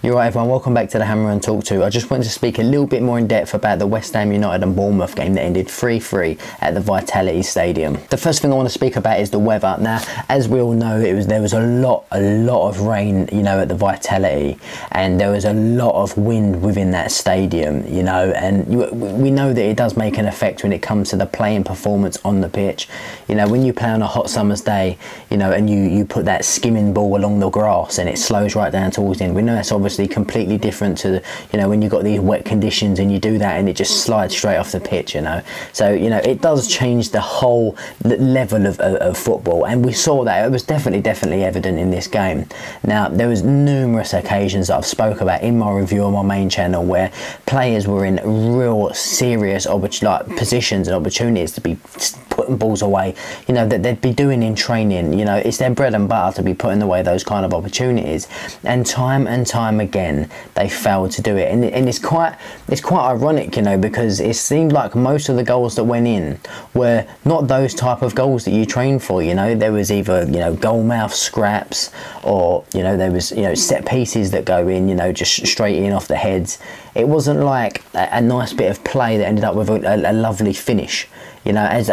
You're right everyone, welcome back to the Hammer and Talk 2. I just wanted to speak a little bit more in depth about the West Ham United and Bournemouth game that ended 3-3 at the Vitality Stadium. The first thing I want to speak about is the weather. Now, as we all know, there was a lot of rain, you know, at the Vitality, and there was a lot of wind within that stadium, you know, and we know that it does make an effect when it comes to the playing performance on the pitch. You know, when you play on a hot summer's day, you know, and you put that skimming ball along the grass and it slows right down towards the end, we know that's obviously completely different to, you know, when you've got these wet conditions and you do that and it just slides straight off the pitch, you know. So, you know, it does change the whole level of football, and we saw that. It was definitely evident in this game. Now, there was numerous occasions that I've spoke about in my review on my main channel where players were in real serious positions and opportunities to be putting balls away, you know, that they'd be doing in training. You know, it's their bread and butter to be putting away those kind of opportunities, and time again they failed to do it. And it's quite ironic, you know, because it seemed like most of the goals that went in were not those type of goals that you train for. You know, there was either, you know, goal mouth scraps, or, you know, there was, you know, set pieces that go in, you know, just straight in off the heads. It wasn't like a nice bit of play that ended up with a lovely finish, you know, as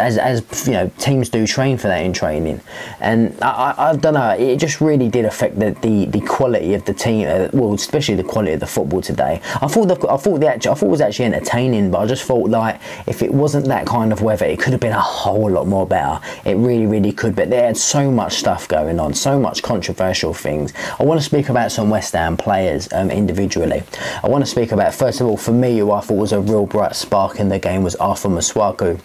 you know, teams do train for that in training. And I don't know, it just really did affect the quality of the team, well, especially the quality of the football today. I thought it was actually entertaining, but I just thought, like, if it wasn't that kind of weather, it could have been a whole lot more better. It really could. But there had so much stuff going on, so much controversial things. I want to speak about some West Ham players individually. I want to speak about, first of all, for me, who I thought was a real bright spark in the game was Arthur Masuaku.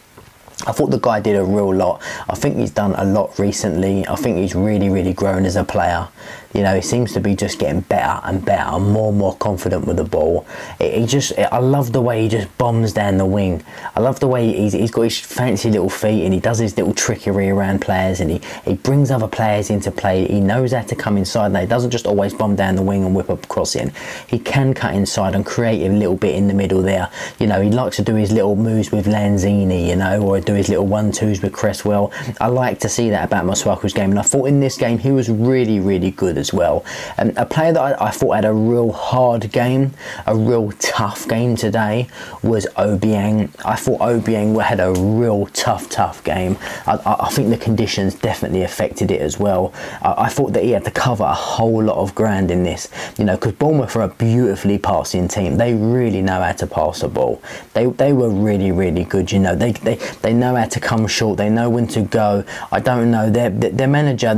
I thought the guy did a real lot. I think he's done a lot recently. I think he's really grown as a player. You know, he seems to be just getting better and better, more and more confident with the ball. I love the way he just bombs down the wing. I love the way he's got his fancy little feet, and he does his little trickery around players, and he brings other players into play. He knows how to come inside. Now, he doesn't just always bomb down the wing and whip up cross in. He can cut inside and create a little bit in the middle there. You know, he likes to do his little moves with Lanzini, you know, or do his little 1-2s with Cresswell. I like to see that about Masuaku's game, and I thought in this game he was really good as well. A player that I thought had a real hard game, a real tough game today, was Obiang. I thought Obiang had a real tough game. I think the conditions definitely affected it as well. I thought that he had to cover a whole lot of ground in this, you know, because Bournemouth are a beautifully passing team. They really know how to pass the ball. They were really good, you know. They know how to come short. They know when to go. I don't know, their manager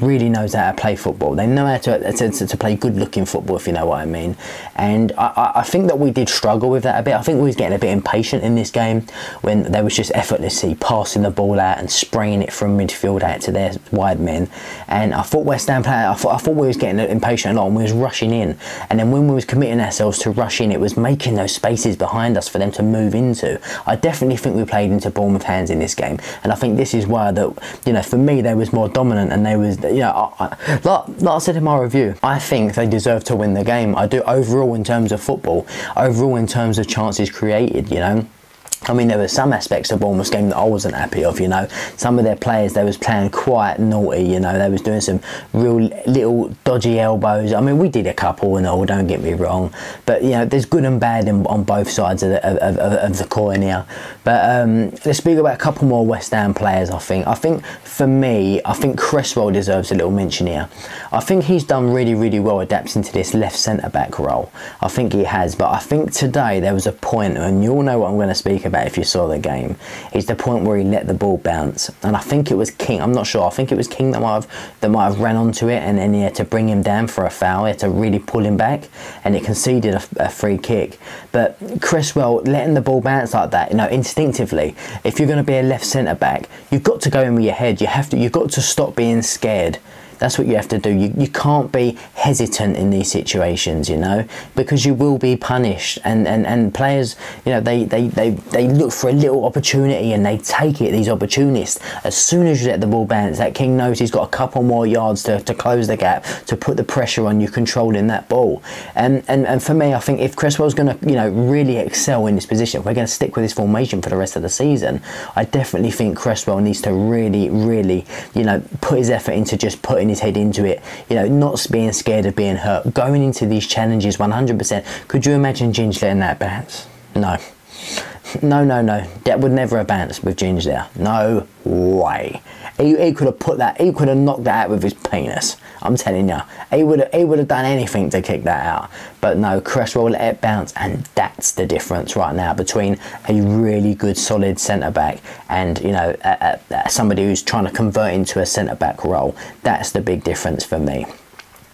really knows how to play football. They know how to play good looking football, if you know what I mean. And I think that we did struggle with that a bit. I think we was getting a bit impatient in this game when they was just effortlessly passing the ball out and spraying it from midfield out to their wide men. And I thought West Ham player, I thought we was getting impatient a lot, and we was rushing in. And then when we was committing ourselves to rush in, it was making those spaces behind us for them to move into. I definitely think we played into Bournemouth hands in this game, and I think this is why that, you know, for me they was more dominant, and they was, you know, like I said in my review, I think they deserve to win the game. I do, overall in terms of football, overall in terms of chances created, you know. I mean, there were some aspects of Bournemouth's game that I wasn't happy of, you know. Some of their players, they was playing quite naughty, you know. They was doing some real little dodgy elbows. I mean, we did a couple and all, don't get me wrong. But, you know, there's good and bad on both sides of the coin here. But let's speak about a couple more West Ham players, I think. I think, for me, I think Cresswell deserves a little mention here. I think he's done really well adapting to this left centre-back role. I think he has. But I think today there was a point, and you all know what I'm going to speak about if you saw the game, is the point where he let the ball bounce, and I think it was King, I'm not sure, I think it was King that might have ran onto it, and then he had to bring him down for a foul. He had to really pull him back, and it conceded a free kick. But Cresswell letting the ball bounce like that, you know, instinctively, if you're going to be a left centre back, you've got to go in with your head. You've got to stop being scared. That's what you have to do. You can't be hesitant in these situations, you know, because you will be punished. And players, you know, they look for a little opportunity and they take it, these opportunists. As soon as you let the ball bounce, that King knows he's got a couple more yards to close the gap, to put the pressure on you controlling that ball. And for me, I think if Cresswell's going to, you know, really excel in this position, if we're going to stick with this formation for the rest of the season, I definitely think Cresswell needs to really, you know, put his effort into just putting putting his head into it, you know, not being scared of being hurt, going into these challenges 100%. Could you imagine Ginge letting that bounce? No. No, that would never have bounced with Ginge there. No way. He could have put that, he could have knocked that out with his penis. I'm telling you, he would have done anything to kick that out. But no, Cresswell let it bounce, and that's the difference right now between a really good, solid centre back and, you know, somebody who's trying to convert into a centre back role. That's the big difference for me.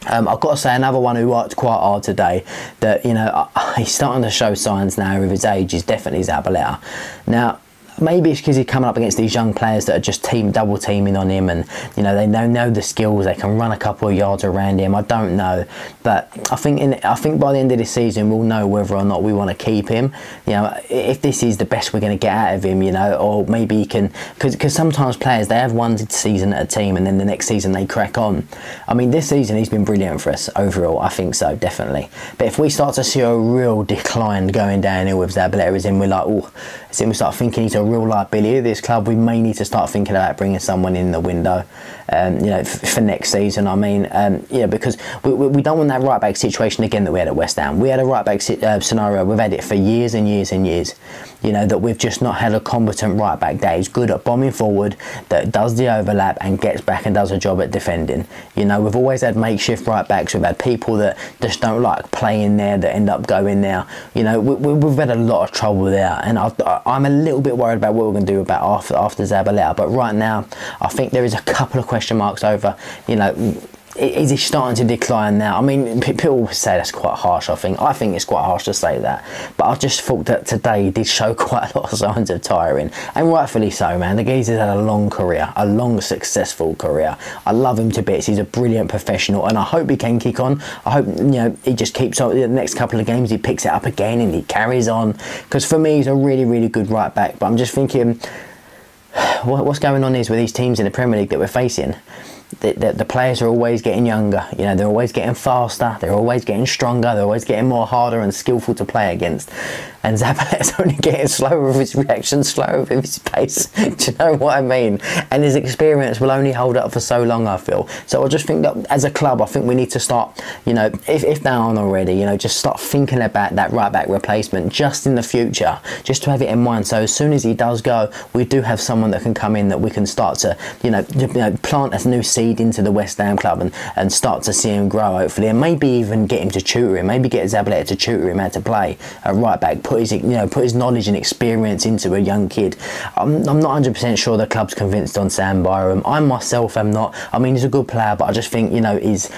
I've got to say, another one who worked quite hard today, that, you know, he's starting to show signs now with his age, is definitely Zabaleta. Now, maybe it's because he's coming up against these young players that are just double teaming on him, and, you know, they know the skills, they can run a couple of yards around him. I don't know, but I think by the end of this season we'll know whether or not we want to keep him. You know, if this is the best we're going to get out of him, you know, or maybe he can, because sometimes players, they have one season at a team and then the next season they crack on. I mean, this season he's been brilliant for us overall. I think so, definitely. But if we start to see a real decline going downhill with Zabaleta, as in we're like, oh, as in we start thinking he's a real liability of this club, we may need to start thinking about bringing someone in the window, you know, for next season. I mean, yeah, because we don't want that right back situation again that we had at West Ham. We had a right back scenario, we've had it for years and years and years, you know, that we've just not had a competent right back that is good at bombing forward, that does the overlap and gets back and does a job at defending. You know, we've always had makeshift right backs, we've had people that just don't like playing there, that end up going there. You know, we've had a lot of trouble there, and I'm a little bit worried about what we're going to do about after Zabaleta. But right now, I think there is a couple of question marks over, you know, is he starting to decline now? I mean, people say that's quite harsh. I think it's quite harsh to say that, but I just thought that today he did show quite a lot of signs of tiring, and rightfully so, man. The geezer's had a long career, a long successful career. I love him to bits. He's a brilliant professional, and I hope he can kick on. I hope, you know, he just keeps on. The next couple of games he picks it up again and he carries on, because for me he's a really, really good right back. But I'm just thinking, what's going on is with these teams in the Premier League that we're facing, the players are always getting younger, you know, they're always getting faster, they're always getting stronger, they're always getting more harder and skillful to play against, and Zabaleta's only getting slower with his reaction, slower with his pace. Do you know what I mean? And his experience will only hold up for so long, I feel. So I just think that as a club, I think we need to start, you know, if they aren't already, you know, just start thinking about that right back replacement just in the future, just to have it in mind, so as soon as he does go, we do have someone that can come in that we can start to, you know, plant a new seed into the West Ham club and start to see him grow, hopefully, and maybe even get him to tutor him, maybe get Zabaleta to tutor him how to play a right back, put his knowledge and experience into a young kid. I'm not 100% sure the club's convinced on Sam Byram. I myself am not. I mean, he's a good player, but I just think, you know, his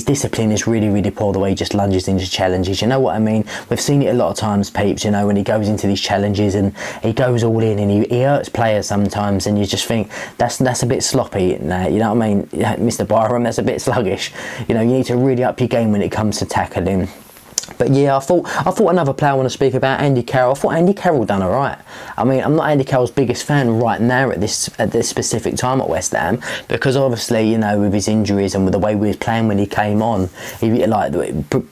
discipline is really, really poor, the way he just lunges into challenges. You know what I mean? We've seen it a lot of times, peeps, you know, when he goes into these challenges and he goes all in and he hurts players sometimes, and you just think that's a bit sloppy now, you know what I mean? Mr. Byram, that's a bit sluggish. You know, you need to really up your game when it comes to tackling. But yeah, I thought another player I want to speak about, Andy Carroll. I thought Andy Carroll done alright. I mean, I'm not Andy Carroll's biggest fan right now at this specific time at West Ham, because obviously, you know, with his injuries and with the way we was playing when he came on,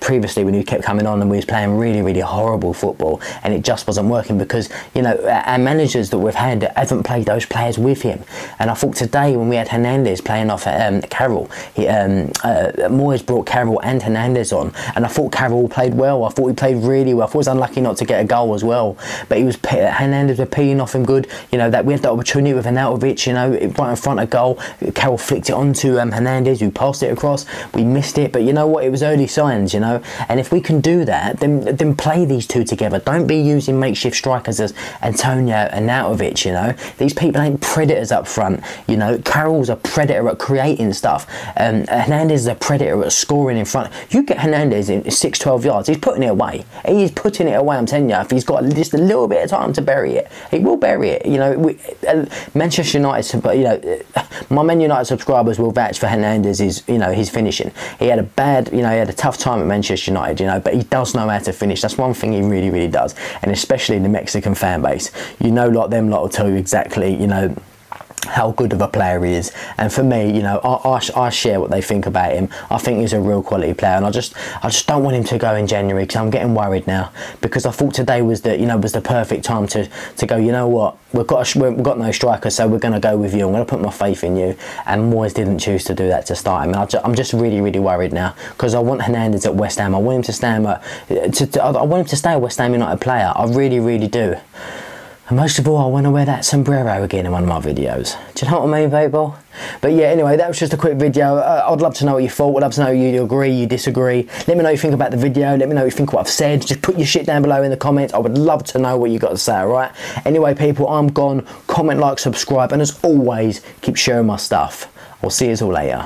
previously when he kept coming on and we was playing really, really horrible football, and it just wasn't working because, you know, our managers that we've had haven't played those players with him. And I thought today when we had Hernandez playing off Carroll, Moyes brought Carroll and Hernandez on, and I thought Carroll played well. I thought he played really well. I thought he was unlucky not to get a goal as well, but Hernandez was peeling off him good. You know, that we had the opportunity with Arnautovic, you know, right in front of goal. Carroll flicked it onto Hernandez, who passed it across. We missed it, but you know what? It was early signs, you know. And if we can do that, then play these two together. Don't be using makeshift strikers as Antonio and Arnautovic. You know, these people ain't predators up front. You know, Carroll's a predator at creating stuff. Hernandez is a predator at scoring in front. You get Hernandez in 6-12 yards. He's putting it away. He's putting it away, I'm telling you. If he's got just a little bit of time to bury it, he will bury it. You know, Manchester United, you know, my Man United subscribers will vouch for Hernandez's, you know, his finishing. He had a tough time at Manchester United, you know, but he does know how to finish. That's one thing he really, really does. And especially in the Mexican fan base, you know, like them lot will tell you exactly, you know, how good of a player he is. And for me, you know, I share what they think about him. I think he's a real quality player, and I just don't want him to go in January, because I'm getting worried now, because I thought today was the perfect time to go, you know what, we've got no striker, so we're going to go with you. I'm going to put my faith in you. And Moyes didn't choose to do that to start him. And I'm just really worried now, because I want Hernandez at West Ham. I want him to stay I want him to stay a West Ham United player. I really do. And most of all, I want to wear that sombrero again in one of my videos. Do you know what I mean, people? But yeah, anyway, that was just a quick video. I'd love to know what you thought. I'd love to know you agree, you disagree. Let me know what you think about the video. Let me know what you think of what I've said. Just put your shit down below in the comments. I would love to know what you got to say, alright? Anyway, people, I'm gone. Comment, like, subscribe, and as always, keep sharing my stuff. I'll see you all later.